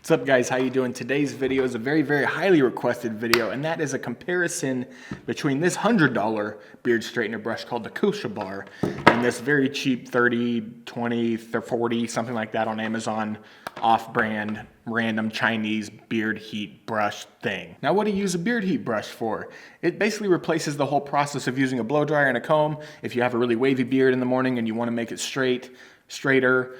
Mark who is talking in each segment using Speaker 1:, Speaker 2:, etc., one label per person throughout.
Speaker 1: What's up guys, how you doing? Today's video is a very highly requested video, and that is a comparison between this $100 beard straightener brush called the Kuschelbar and this very cheap 30, 20, 40, something like that on Amazon off-brand random Chinese beard heat brush thing. Now what do you use a beard heat brush for? It basically replaces the whole process of using a blow dryer and a comb. If you have a really wavy beard in the morning and you want to make it straighter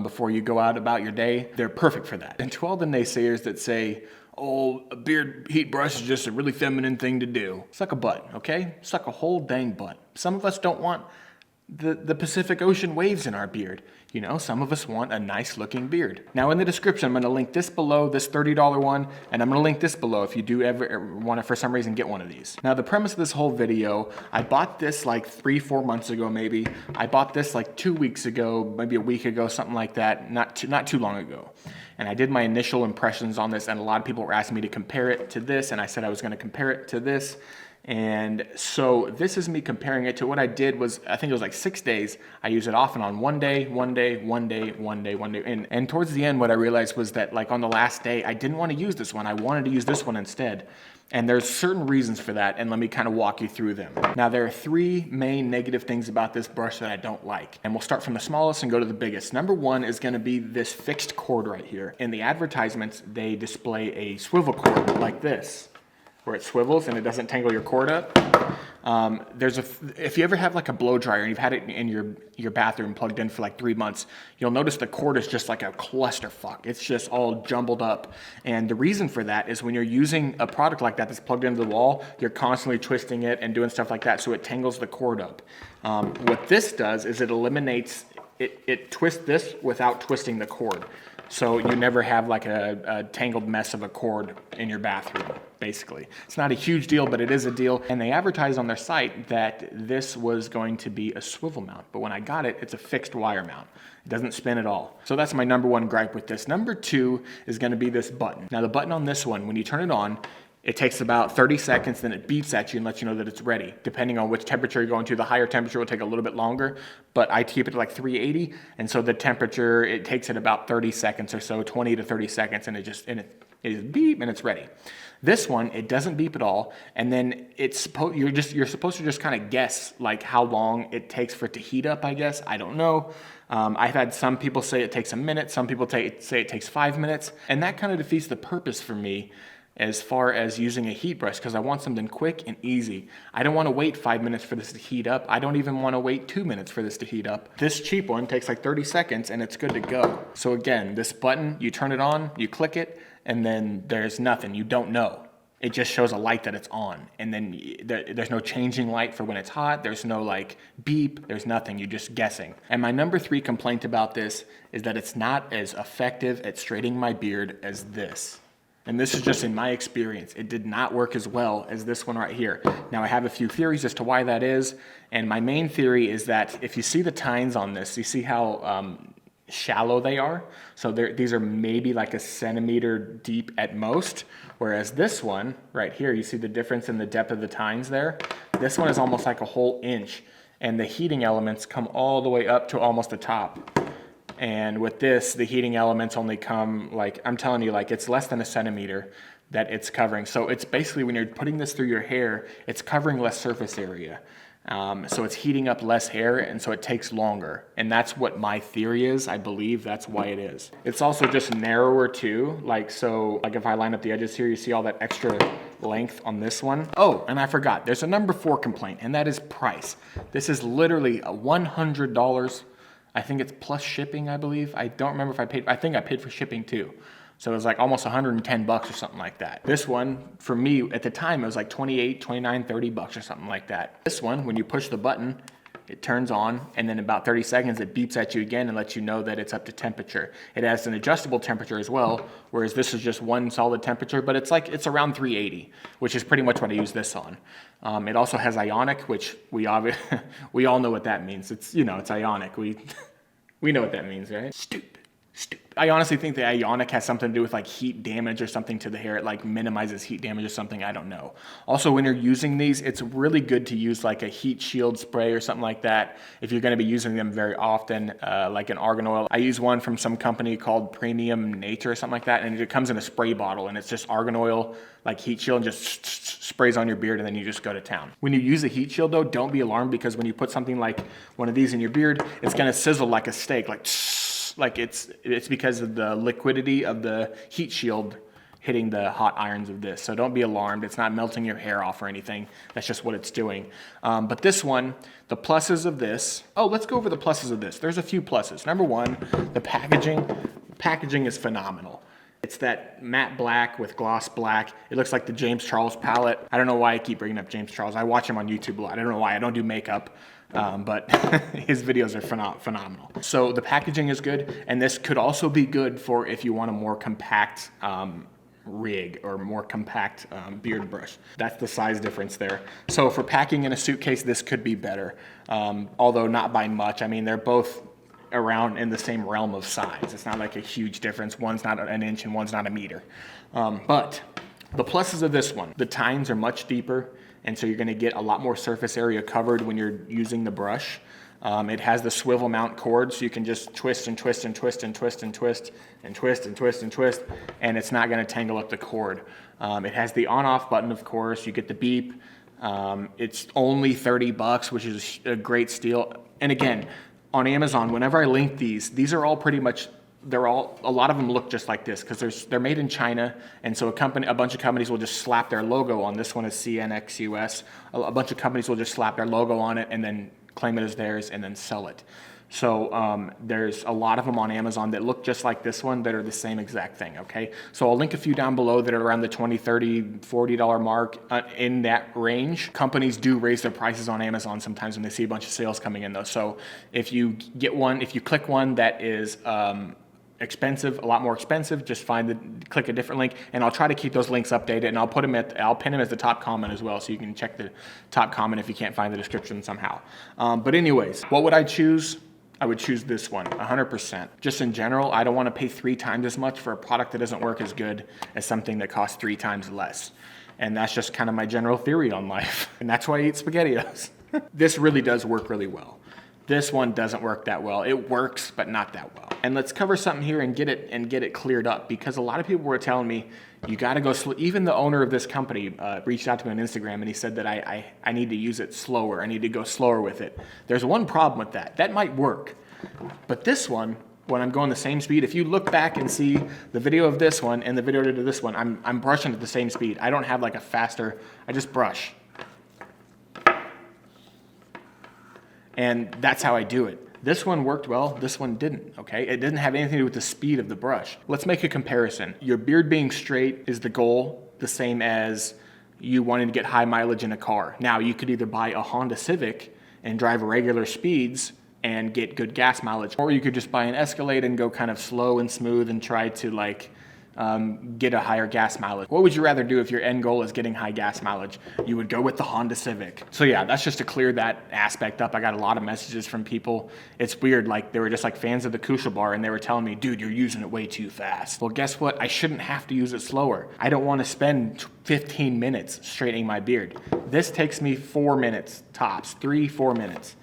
Speaker 1: before you go out about your day, they're perfect for that. And to all the naysayers that say, oh, a beard heat brush is just a really feminine thing to do, suck a butt, okay? Suck a whole dang butt. Some of us don't want the Pacific Ocean waves in our beard. You know, some of us want a nice looking beard. Now in the description, I'm gonna link this below, this $30 one, and I'm gonna link this below if you do ever wanna, for some reason, get one of these. Now the premise of this whole video, I bought this like 3-4 months ago maybe. I bought this like 2 weeks ago, maybe a week ago, something like that, not too long ago. And I did my initial impressions on this, and a lot of people were asking me to compare it to this, and I said I was gonna compare it to this. And so this is me comparing it to what I did was, I think it was like 6 days. I used it off and on one day. And towards the end, what I realized was that like on the last day, I didn't want to use this one. I wanted to use this one instead. And there's certain reasons for that, and let me kind of walk you through them. Now there are 3 main negative things about this brush that I don't like. And we'll start from the smallest and go to the biggest. Number 1 is gonna be this fixed cord right here. In the advertisements, they display a swivel cord like this, where it swivels and it doesn't tangle your cord up. If you ever have like a blow dryer and you've had it in your bathroom plugged in for like 3 months, you'll notice the cord is just like a clusterfuck. It's just all jumbled up. And the reason for that is when you're using a product like that that's plugged into the wall, you're constantly twisting it and doing stuff like that, so it tangles the cord up. What this does is it eliminates, it twists this without twisting the cord. So you never have like a tangled mess of a cord in your bathroom, basically. It's not a huge deal, but it is a deal. And they advertised on their site that this was going to be a swivel mount. But when I got it, it's a fixed wire mount. It doesn't spin at all. So that's my number 1 gripe with this. Number 2 is gonna be this button. Now the button on this one, when you turn it on, it takes about 30 seconds, then it beeps at you and lets you know that it's ready. Depending on which temperature you're going to, the higher temperature will take a little bit longer, but I keep it at like 380, and so the temperature, it takes it about 30 seconds or so, 20 to 30 seconds, and it is beep, and it's ready. This one, it doesn't beep at all, and then you're supposed to just kind of guess like how long it takes for it to heat up, I guess. I don't know. I've had some people say it takes a minute, some people say it takes 5 minutes, and that kind of defeats the purpose for me as far as using a heat brush, because I want something quick and easy. I don't want to wait 5 minutes for this to heat up. I don't even want to wait 2 minutes for this to heat up. This cheap one takes like 30 seconds and it's good to go. So again, this button, you turn it on, you click it, and then there's nothing. You don't know. It just shows a light that it's on, and then there's no changing light for when it's hot. There's no like beep, there's nothing, you're just guessing. And my number 3 complaint about this is that it's not as effective at straightening my beard as this. And this is just in my experience. It did not work as well as this one right here. Now I have a few theories as to why that is. And my main theory is that if you see the tines on this, you see how shallow they are. So these are maybe like a centimeter deep at most. Whereas this one right here, you see the difference in the depth of the tines there? This one is almost like a whole inch. And the heating elements come all the way up to almost the top. And with this, the heating elements only come like, I'm telling you, like it's less than a centimeter that it's covering. So it's basically, when you're putting this through your hair, it's covering less surface area. So it's heating up less hair, and so it takes longer. And that's what my theory is. I believe that's why it is. It's also just narrower too. Like, so like if I line up the edges here, you see all that extra length on this one. Oh, and I forgot, there's a number 4 complaint, and that is price. This is literally a $100. I think it's plus shipping, I believe. I don't remember if I think I paid for shipping too. So it was like almost 110 bucks or something like that. This one, for me, at the time, it was like 28, 29, 30 bucks or something like that. This one, when you push the button, it turns on, and then about 30 seconds, it beeps at you again and lets you know that it's up to temperature. It has an adjustable temperature as well, whereas this is just one solid temperature, but it's around 380, which is pretty much what I use this on. It also has ionic, which we all know what that means. It's, you know, it's ionic. We know what that means, right? Stupid. I honestly think the ionic has something to do with like heat damage or something to the hair. It like minimizes heat damage or something. I don't know. Also, when you're using these, it's really good to use like a heat shield spray or something like that if you're going to be using them very often, like an argan oil. I use one from some company called Premium Nature or something like that, and it comes in a spray bottle, and it's just argan oil, like heat shield, and just sprays on your beard, and then you just go to town. When you use a heat shield though, don't be alarmed, because when you put something like one of these in your beard, it's going to sizzle like a steak, like it's because of the liquidity of the heat shield hitting the hot irons of this. So don't be alarmed. It's not melting your hair off or anything. That's just what it's doing. But this one, the pluses of this. Oh, let's go over the pluses of this. There's a few pluses. Number one, the packaging. Packaging is phenomenal. It's that matte black with gloss black. It looks like the James Charles palette. I don't know why I keep bringing up James Charles. I watch him on YouTube a lot. I don't know why. I don't do makeup. But his videos are phenomenal. So the packaging is good, and this could also be good for if you want a more compact rig or more compact beard brush. That's the size difference there. So for packing in a suitcase, this could be better, although not by much. I mean, they're both around in the same realm of size. It's not like a huge difference. One's not an inch and one's not a meter. But the pluses of this one, the tines are much deeper, and so you're going to get a lot more surface area covered when you're using the brush. It has the swivel mount cord, so you can just twist and twist and twist and twist and twist and twist and twist and twist, and it's not going to tangle up the cord. It has the on-off button, of course. You get the beep. It's only $30, which is a great steal. And again, on Amazon, whenever I link these are all pretty much, a lot of them look just like this, because they're made in China, and so a bunch of companies will just slap their logo on. This one is CNXUS. A bunch of companies will just slap their logo on it and then claim it as theirs and then sell it. So there's a lot of them on Amazon that look just like this one that are the same exact thing, okay? So I'll link a few down below that are around the $20, $30, $40 mark in that range. Companies do raise their prices on Amazon sometimes when they see a bunch of sales coming in though. So if you click one that is expensive, a lot more expensive, just click a different link, and I'll try to keep those links updated, and I'll pin them as the top comment as well, so you can check the top comment if you can't find the description somehow. But anyways, what would I choose? I would choose this one, 100%. Just in general, I don't want to pay 3 times as much for a product that doesn't work as good as something that costs 3 times less. And that's just kind of my general theory on life. And that's why I eat SpaghettiOs. This really does work really well. This one doesn't work that well. It works, but not that well. And let's cover something here and get it cleared up, because a lot of people were telling me, you got to go slow. Even the owner of this company reached out to me on Instagram, and he said that I need to use it slower. I need to go slower with it. There's one problem with that. That might work. But this one, when I'm going the same speed, if you look back and see the video of this one and the video to this one, I'm brushing at the same speed. I don't have like a faster, I just brush. And that's how I do it. This one worked well, this one didn't, okay? It didn't have anything to do with the speed of the brush. Let's make a comparison. Your beard being straight is the goal, the same as you wanting to get high mileage in a car. Now, you could either buy a Honda Civic and drive regular speeds and get good gas mileage, or you could just buy an Escalade and go kind of slow and smooth and try to like get a higher gas mileage. What would you rather do if your end goal is getting high gas mileage? You would go with the Honda Civic. So yeah, that's just to clear that aspect up. I got a lot of messages from people. It's weird, like they were just like fans of the Kuschelbar, and they were telling me, dude, you're using it way too fast. Well, guess what? I shouldn't have to use it slower. I don't want to spend 15 minutes straightening my beard. This takes me 4 minutes tops, 3-4 minutes.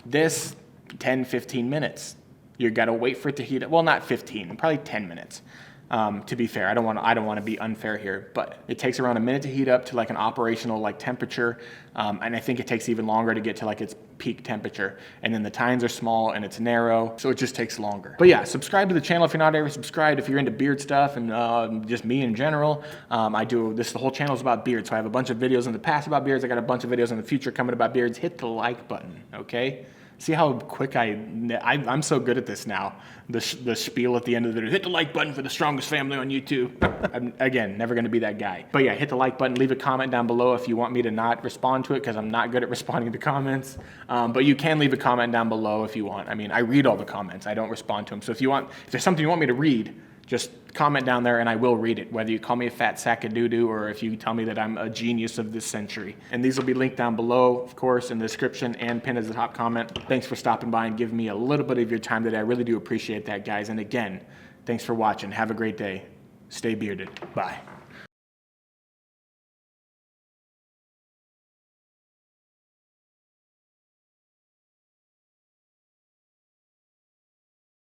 Speaker 1: This 10-15 minutes. You got to wait for it to heat up. Well, not 15, probably 10 minutes. To be fair, I don't want to be unfair here, but it takes around a minute to heat up to like an operational like temperature, and I think it takes even longer to get to like its peak temperature. And then the tines are small and it's narrow, so it just takes longer. But yeah, subscribe to the channel if you're not already subscribed. If you're into beard stuff and just me in general, the whole channel is about beards. So I have a bunch of videos in the past about beards. I got a bunch of videos in the future coming about beards. Hit the like button, okay? See how quick I'm so good at this now. The spiel at the end of the video, hit the like button for the strongest family on YouTube. I'm, again, never going to be that guy. But yeah, hit the like button, leave a comment down below if you want me to not respond to it, because I'm not good at responding to comments. But you can leave a comment down below if you want. I mean, I read all the comments. I don't respond to them. So if there's something you want me to read, just comment down there and I will read it, whether you call me a fat sack of doo-doo or if you tell me that I'm a genius of this century. And these will be linked down below, of course, in the description and pinned as the top comment. Thanks for stopping by and giving me a little bit of your time today. I really do appreciate that, guys. And again, Thanks for watching. Have a great day. Stay bearded. Bye.